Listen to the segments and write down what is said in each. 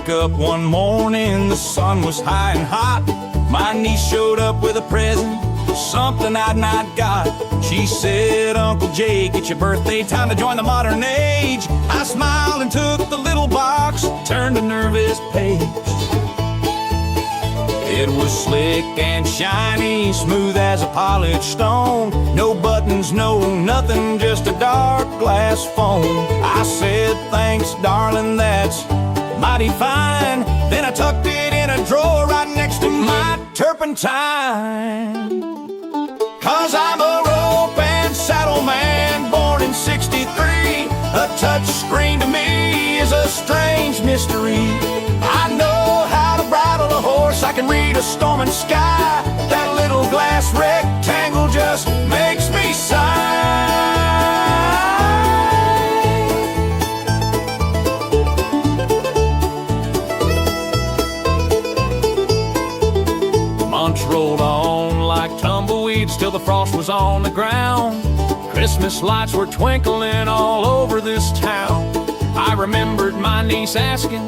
woke up one morning, the sun was high and hot. My niece showed up with a present, something I'd not got. She said, Uncle Jake, it's your birthday, time to join the modern age. I smiled and took the little box, turned a nervous page. It was slick and shiny, smooth as a polished stone. No buttons, no nothing, just a dark glass phone. I said, thanks, darling, that's mighty fine. Then I tucked it in a drawer right next to my turpentine. 'Cause I'm a rope and saddle man, born in '63. A touch screen to me is a strange mystery. I know how to bridle a horse, I can read a stormin' sky. That little glass rectangle just makes me sigh. Months rolled on like tumbleweeds till the frost was on the ground. Christmas lights were twinkling all over this town. I remembered my niece asking,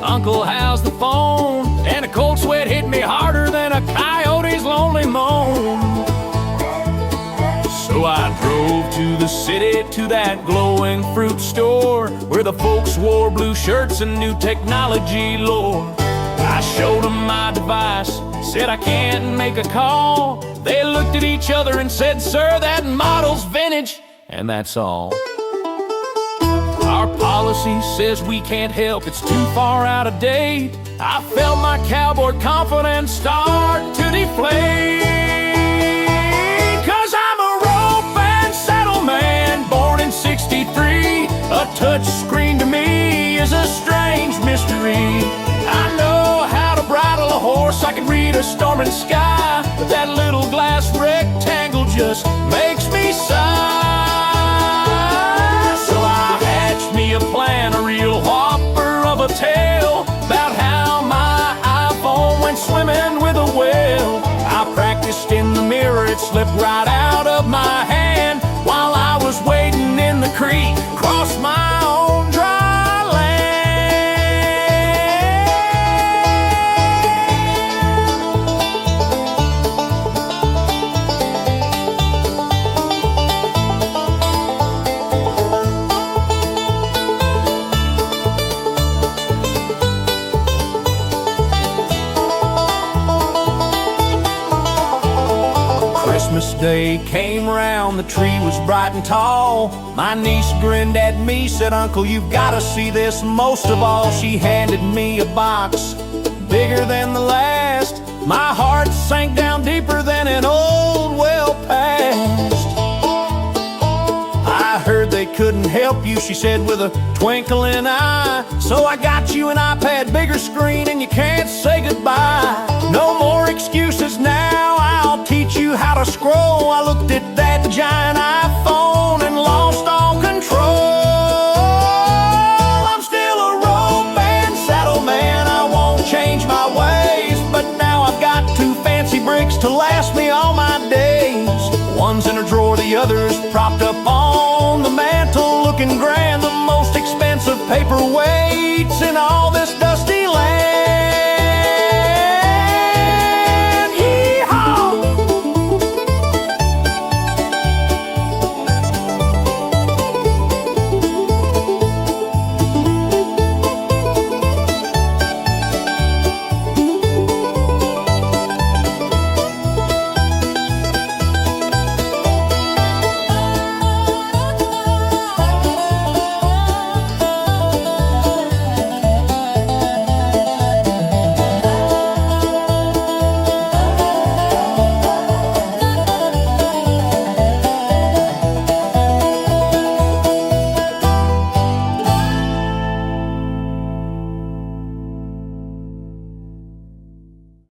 Uncle, how's the phone? And a cold sweat hit me harder than a coyote's lonely moan. So I drove to the city, to that glowing fruit store, where the folks wore blue shirts and new technology lore. I showed them my device, said I can't make a call. They looked at each other and said, sir, that model's vintage, and that's all. Our policy says we can't help, it's too far out of date. I felt my cowboy confidence start to deflate. 'Cause I'm a rope and saddle man, born in '63. A touch screen to me is a strange mystery. I know how to bridle a horse, I can read a stormin' sky. But that little glass rectangle just makes me sigh. So I hatched me a plan, a real whopper of a tale, about how my iPhone went swimming with a whale. I practiced in the mirror, it slipped right out of my hand while I was wading in the creek, crossed my own dry land. Christmas Day came round, the tree was bright and tall. My niece grinned at me, said, Uncle, you've gotta see this. Most of all, she handed me a box bigger than the last. My heart sank down deeper than an old well past. I heard they couldn't help you, she said with a twinkling eye. So I got you an iPad, bigger screen, and you can't say goodbye. No more excuses now, I'll teach you how to scroll. I looked at that giant iPhone and lost all control. I'm still a rope and saddle man, I won't change my ways. But now I've got two fancy bricks to last me all my days. One's in a drawer, the other's propped up on the mantle, looking grand. The most expensive paperweights in all this